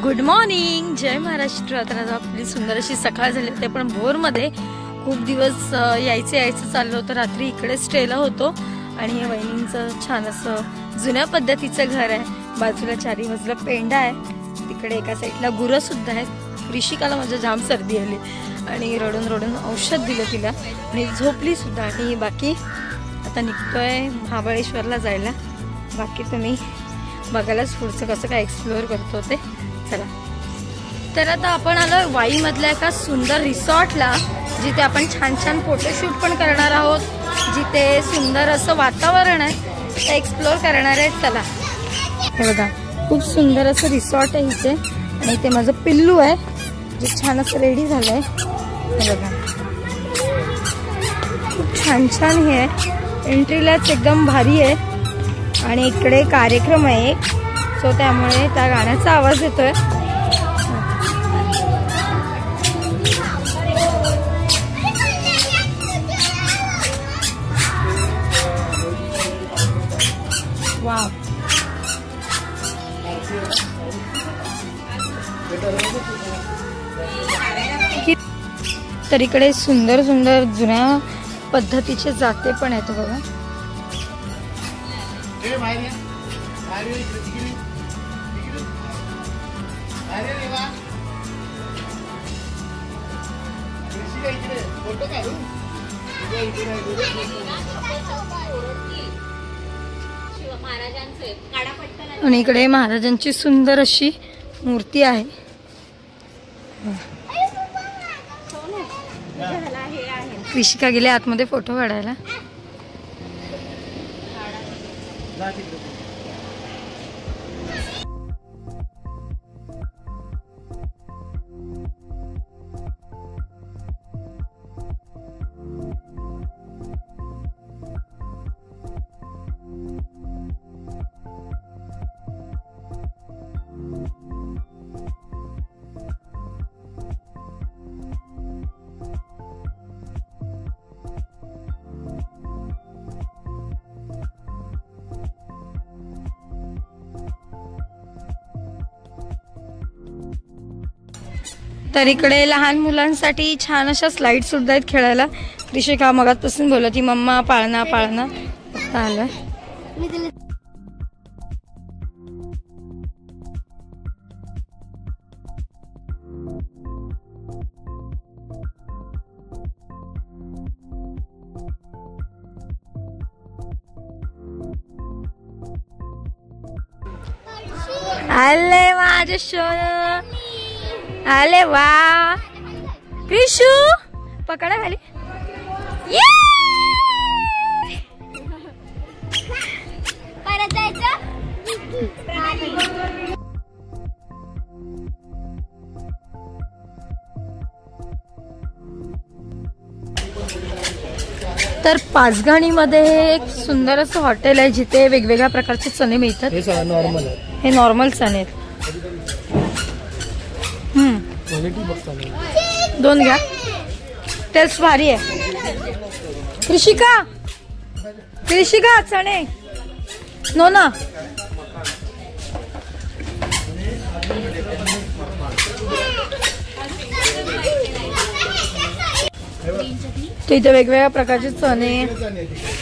Good morning, जय महाराष्ट्र. तर आपली सुंदर अशी सकाळ झाली होती. पण भोरमध्ये खूप दिवस यायचं चाललं होतं. रात्री इकडे स्टेला होतो आणि हे वहिनींचं छान असं जुन्या पद्धतीचं घर आहे. बाजूला चारी बाजूला पेंडा आहे. तिकडे एका साईडला गुरं सुद्धा आहेत. ऋषिकाला माझ्या जाम सर्दी आली आणि रडून रडून औषध दिलं तिला आणि झोपली सुद्धा. आणि बाकी आता निघतोय महाबळेश्वरला जायला. बाकी तुम्ही बघायलाच पुढचं कसं काय एक्सप्लोअर करतो ते. चला, तर आता आपण आलो वाईमधल्या एका सुंदर रिसॉर्टला, जिथे आपण छान छान फोटोशूट पण करणार आहोत. जिथे सुंदर असं वातावरण आहे ते एक्सप्लोअर करणार आहे. चला, हे बघा खूप सुंदर असं रिसॉर्ट आहे इथे. आणि इथे माझं पिल्लू आहे जे छान असं रेडी झालंय. हे बघा खूप छान छान हे आहे. एंट्रीलाच एकदम भारी आहे. आणि इकडे कार्यक्रम आहे एक, सो त्यामुळे त्या गाण्याचा आवाज येतोय. वाव, तर इकडे सुंदर सुंदर जुन्या पद्धतीचे जाते पण आहेत बघा. आणि इकडे महाराजांची सुंदर अशी मूर्ती आहे. ऋषिका गेले आतमध्ये फोटो काढायला. तर इकडे लहान मुलांसाठी छान अशा स्लाइड सुद्धा आहेत खेळायला. ऋषिका मगातपासून बोलत होती मम्मा पाळणा पाळणा. आलं आले माझे सोनं. आले वा कृषू, पकडा खाली. परत जायचं. तर पाचगणीमध्ये एक सुंदर असं हॉटेल आहे जिथे वेगवेगळ्या प्रकारचे चणे मिळतात. हे नॉर्मल चणे आहेत. दोन घ्या, टेस्ट भारी आहे. कृषिका कृषिका चणे नो ना. तो इथे वेगवेगळ्या प्रकारचे चणे,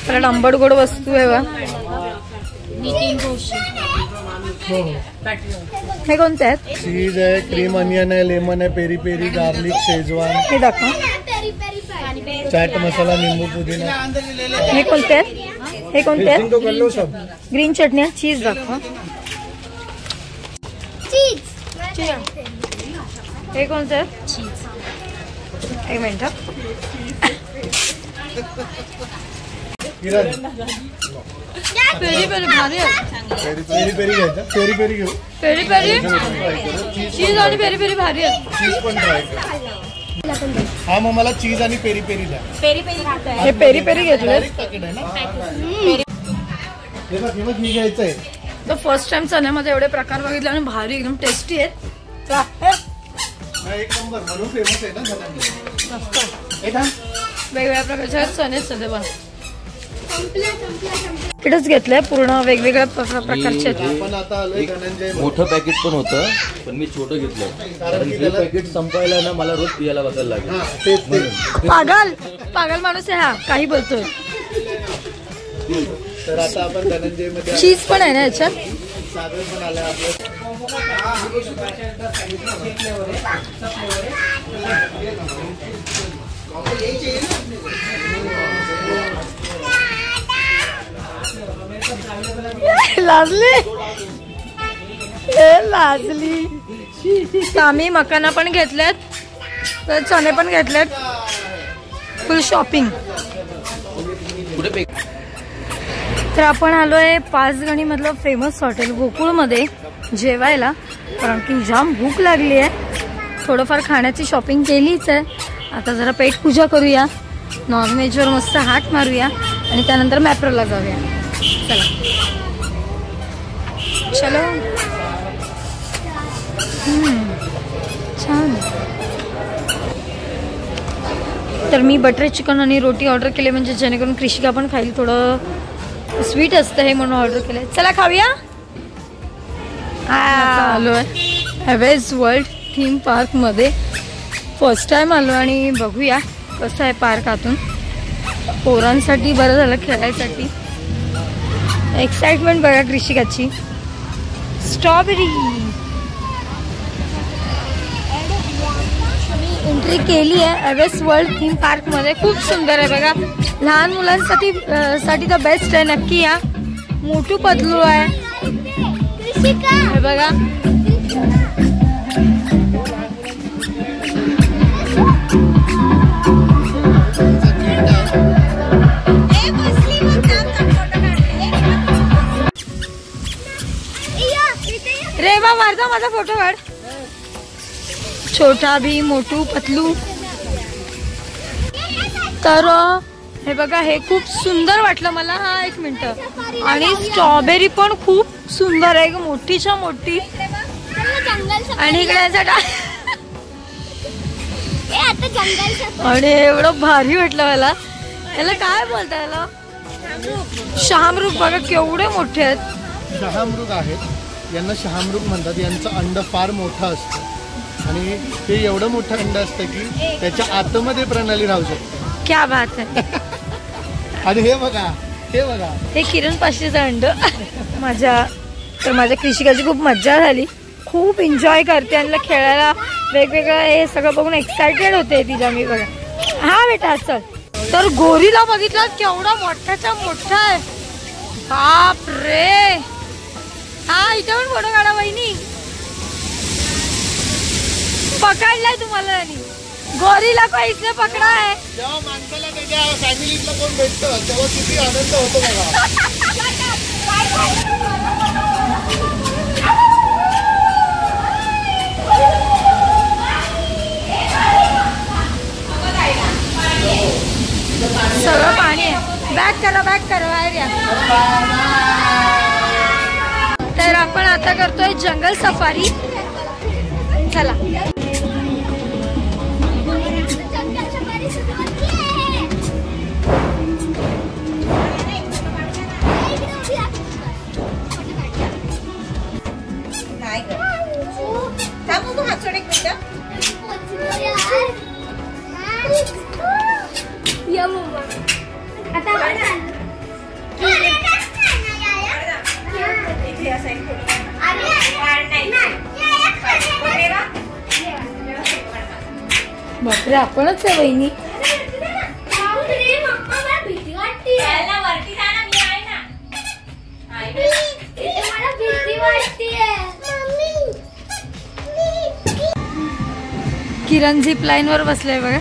परत आंबट गोड वस्तू आहे बा. हे कोणते आहेत? चीज आहे, क्रीम अनियन आहे, लेमन आहे, पेरी पेरी, गार्लिक, शेजवान. हे दाखवा. चाट मसाला, निंबू पुदिना. हे कोणते आहेत? हे कोणते आहेत? ग्रीन चटणी आहे. चीज दाखवा. हे कोणते आहेत? चीज. एक मिनिट. पेरी पेरी भारी आहे. पेरी पेरी घ्यायचं. पेरी पेरी घेऊ. पेरी पेरी चीज आणि पेरी पेरी भारी आहे. चीज पण ट्राय कर. हा मग मला चीज आणि पेरी पेरी द्या. पेरी पेरी हे पेरी पेरी घेतले. पॅकेट आहे ना. हे घ्यायचंय. तर फर्स्ट टाइम चण्यामध्ये एवढे प्रकार बघितले आणि भारी एकदम टेस्टी आहेत. एक नंबर म्हणून फेमस आहे ना. वेगवेगळ्या प्रकारचे चणे सध्या बघा. इकडेच घेतलंय पूर्ण वेगवेगळ्या प्रकारचे. आपण आता आलोय धनंजय. मोठं पॅकेट पण होतं पण मी छोटं घेतलं कारण हे पॅकेट संपायला ना मला रोज पियाला बसायला लागेल. पागल माणूस आहे हा, काही बोलतोय. तर आता आपण धनंजय मध्ये चीज पण आहे ना याच्यात. सागर पण आलं आपलं. लाजली. आम्ही मकाना पण घेतल्यात, तर चणे पण घेतलेत. फुल शॉपिंग. तर आपण आलोय पाचगणी मधलं फेमस हॉटेल गोकुळमध्ये जेवायला, कारण की जाम भूक लागली आहे. थोडंफार खाण्याची शॉपिंग केलीच आहे. आता जरा पेट पूजा करूया, नॉनव्हेजवर मस्त हात मारूया आणि त्यानंतर मॅप्रोला जाऊया. चला चलो. छान. तर मी बटर चिकन आणि रोटी ऑर्डर केले, म्हणजे जेणेकरून कृषिका पण खाईल. थोडं स्वीट असतं हे म्हणून ऑर्डर केलंय. चला खाऊया. आलोय हॅवेज वर्ल्ड थीम पार्क मध्ये. फर्स्ट टाइम आलो आणि बघूया कसं आहे पार्क आतून. पोरांसाठी बरं झालं, खेळायसाठी. एक्साइटमेंट बघा कृषिकाची. स्ट्रॉबेरी एंट्री केली आहे हॅवेज वर्ल्ड थीम पार्क मध्ये. खूप सुंदर आहे बघा. लहान मुलांसाठी तर बेस्ट आहे. नक्की या. मोठू पतलू आहे हे बघा. रेवा मारता माझा फोटो काढ. छोटा भी, मोटू पतलू. तर हे बघा, हे खूप सुंदर वाटलं मला. हा एक मिनिट. आणि स्ट्रॉबेरी पण खूप सुंदर आहे, मोठीच्या मोठी. आणि इकडे आणि एवढं भारी वाटलं मला. याला काय बोलता, याला शहामृग बघा केवढे मोठे आहेत. शहामृग आहेत, यांना शहामृग म्हणतात. यांचं अंड फार मोठं असतं आणि ते एवढं मोठं अंड असतं की त्याच्या आतमध्ये प्रणाली राहू शकते. क्या बात आहे. आणि हे बघा, हे बघा, हे किरण पाशीचं अंड. माझ्या कृषिकाची खूप मज्जा झाली. खूप एन्जॉय करते आणि खेळायला वेगवेगळं हे सगळं बघून एक्साइटेड होते तिला मी. बघा हा बेटा चल. तर गोरीला बघितला केवढा मोठाच्या मोठा आहे. बाप रे. हा इथे पण फोटो काढा वहिनी. पकडलाय तुम्हाला आणि गोरीला पैसे पकडा आहे. जेव्हा माणसाला त्याच्या फॅमिलीतला कोण भेटतं तेव्हा किती आनंद होतो बघा. सगळं पाणी आहे. बॅक करा बाहेर या. तर आपण आता करतोय जंगल सफारी. चला. बापरे आपणच आहे वहिनी. किरण झिप लाईन वर बसलाय बघा.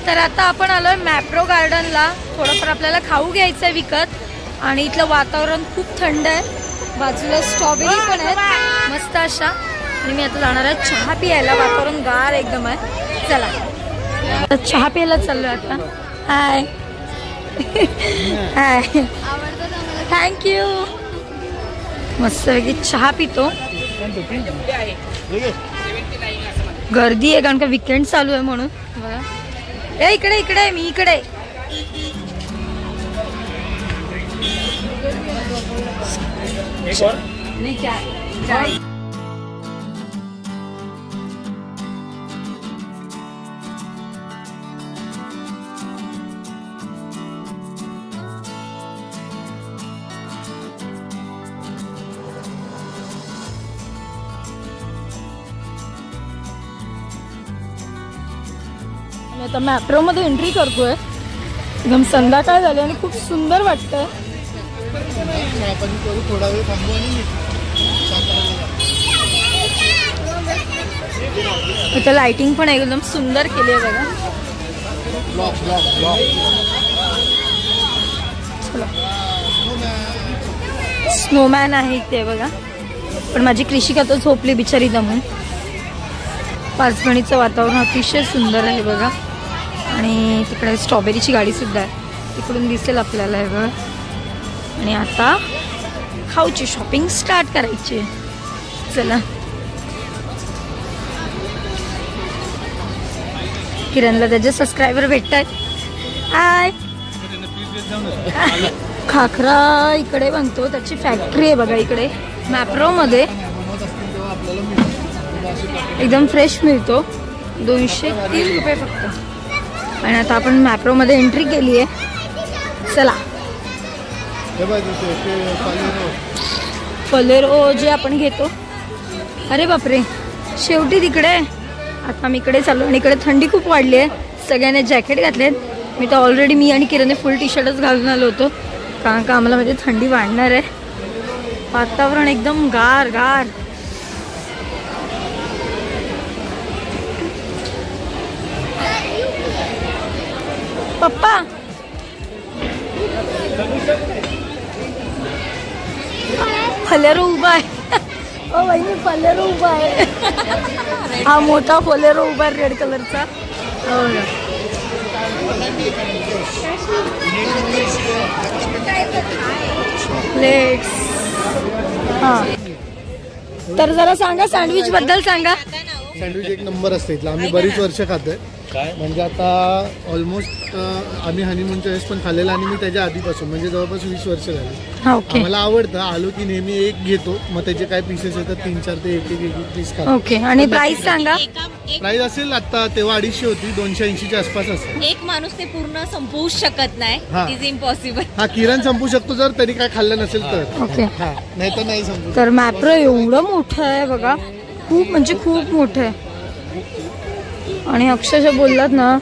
तर आता आपण आलोय मॅप्रो गार्डनला. थोडंफार आपल्याला खाऊ घ्यायचंय विकत आणि इथलं वातावरण खूप थंड आहे. बाजूला स्ट्रॉबेरी पण आहे मस्त अशा. आणि मी आता जाणार आहे चहा प्यायला. वातावरण गार एकदम आहे. चला चहा प्यायला चाललोय आता. हाय हाय थँक्यू. मस्तपैकी चहा पितो. गर्दी आहे कारण का विकेंड चालू आहे म्हणून. ए इकडे इकडे मी इकडे. आता मॅप्रो मध्ये एंट्री करतोय. एकदम संध्याकाळ झाली आणि खूप सुंदर वाटतंय. थोडा वेळ थांबू आणि इथं लाइटिंग पण एकदम सुंदर केली आहे बघा. स्नोमॅन आहे इथे बघा. पण माझी कृषिका तर झोपली बिचारी दमून. पाचगणीचं वातावरण अतिशय सुंदर आहे बघा. आणि तिकडे स्ट्रॉबेरीची गाडी सुद्धा आहे. तिकडून दिसेल आपल्याला हे बघा. आणि आता खाऊची शॉपिंग स्टार्ट करायची. चला किरणला त्याचे सबस्क्रायबर भेटतात. हाय खाखरा इकडे बनतो. त्याची फॅक्टरी आहे बघा इकडे मॅप्रो मध्ये. एकदम फ्रेश मिळतो. 203 रुपये फक्त. आणि आता आपण मॅप्रो मध्ये एंट्री केली आहे. चला फलेरो जे आपण घेतो. अरे बापरे शेवटी तिकडे. आता मी इकडे चाललो आणि इकडे थंडी खूप वाढली आहे. सगळ्यांनी जॅकेट घातलेत. मी तर ऑलरेडी मी आणि किरणने फुल टी शर्टच घालून आलो होतो कारण का आम्हाला म्हणजे थंडी वाढणार आहे. वातावरण एकदम गार गार. पप्पा फलेरो उभा आहे. ओ वहिनी फलेरो उभा आहे. हा मोठा फलेरो उभा आहे रेड कलरचा. प्लेट्स. हा तर जरा सांगा सँडविच बद्दल सांगा. सँडविच एक नंबर असते इथला. आम्ही बरीच वर्ष खातोय. म्हणजे आता ऑलमोस्ट आम्ही हनीमूनच्या वेळेस पण खाल्लेला आणि मी त्याच्या आधीपासून म्हणजे जवळपास 20 वर्ष झाली. मला आवडतं. आलो की नेहमी एक घेतो. मग त्याचे काय पीसेस येतात 3-4 ते एक पीस खातो. ओके. आणि प्राइस सांगा. प्राइस असेल आता तेव्हा 250 होती. 280च्या आसपास असेल. एक माणूस ते पूर्ण संपवूच शकत नाही. Is impossible. हा किरण संपू शकतो जर तरी काय खाल्लं नसेल तर. ओके. नाही तर नाही संपू. तर मॅप्रो एवढं मोठं आहे बघा. खूप म्हणजे खूप मोठं आहे. आणि अक्षरशः बोललात ना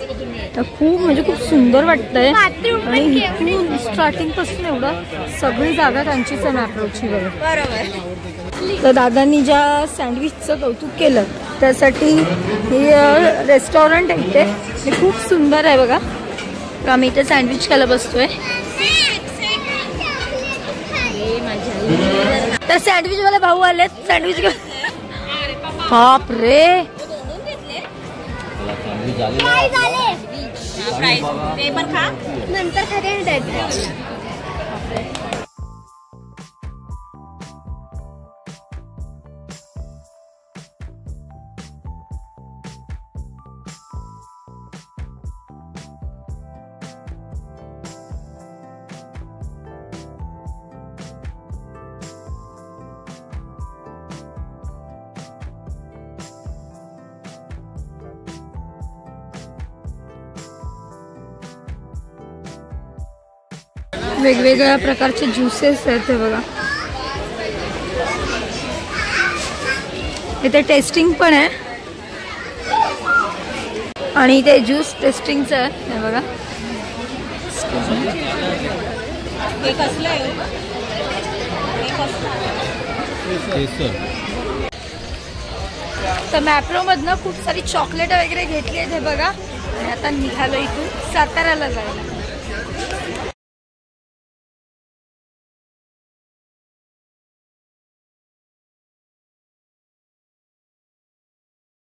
तर खूप म्हणजे खूप सुंदर वाटतंय. आणि स्टार्टिंग पासून एवढं सगळी जागा त्यांचीच आहे मॅप्रोची बरोबर. तर दादांनी ज्या सँडविचचं कौतुक केलं त्यासाठी ही रेस्टॉरंट आहे इथे. हे खूप सुंदर आहे बघा. आम्ही इथे सँडविच खायला बसतोय. तर सँडविच वाले भाऊ आलेत. सँडविच बाप रे. ते पण खा नंतर खाते. वेगवेगळ्या प्रकारचे ज्युसेस आहेत हे बघा. इथे टेस्टिंग पण आहे आणि ते ज्यूस टेस्टिंगचं आहे हे बघा. हे कसलं आहे? तर मॅप्रो मधनं खूप सारी चॉकलेट वगैरे घेतली आहेत हे बघा. आणि आता निघालो इथून साताऱ्याला जायला.